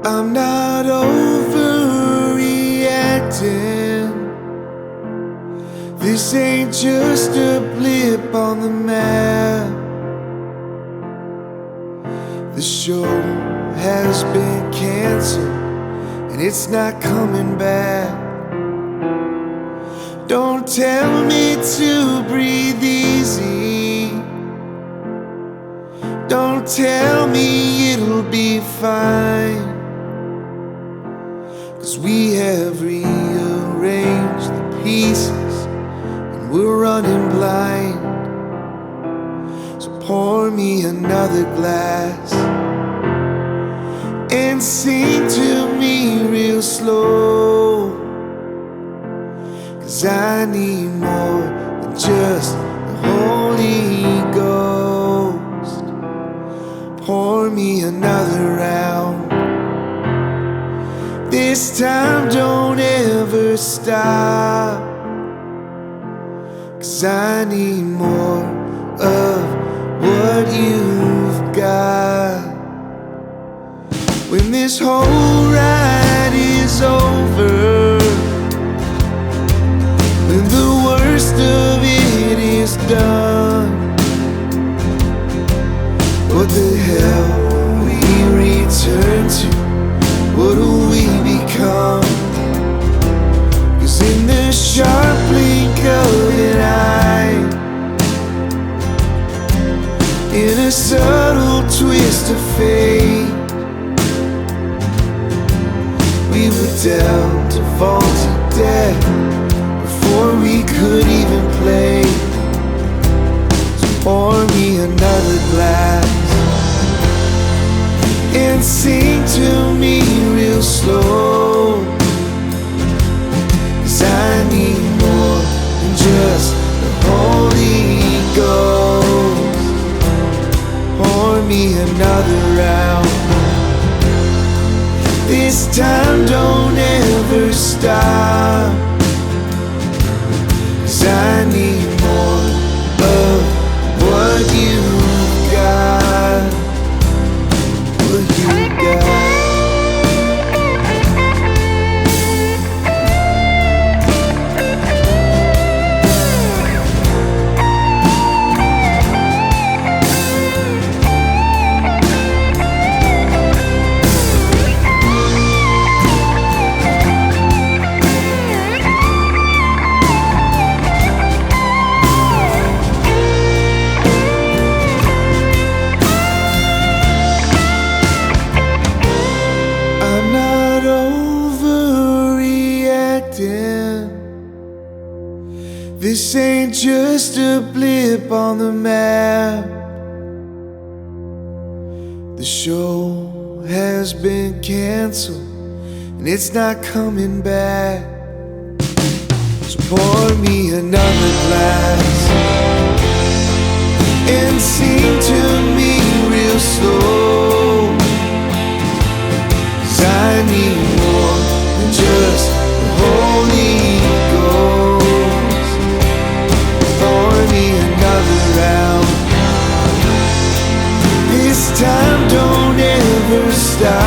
I'm not overreacting. This ain't just a blip on the map. The show has been canceled and it's not coming back. Don't tell me to breathe easy. Don't tell me it'll be fine. 'Cause we have rearranged the pieces and we're running blind. So pour me another glass and sing to me real slow. 'Cause I need more than just the Holy Ghost. Pour me another round. This time don't ever stop. 'Cause I need more of what you've got. When this whole ride is over, when the worst of it is done, what the hell will we return to? What do we become? 'Cause in the sharp blink of an eye, in a subtle twist of fate, we were dealt a vaulted deck before we could even play. So pour me another glass and sing to me real slow. 'Cause I need more than just the Holy Ghost. Pour me another round. This time don't ever stop, 'cause I need more of what you got. What you got. This ain't just a blip on the map. The show has been canceled and it's not coming back. So pour me another glass and sing to me real slow, 'cause I need more than just the Holy Ghost. Pour me another round. This time don't ever stop.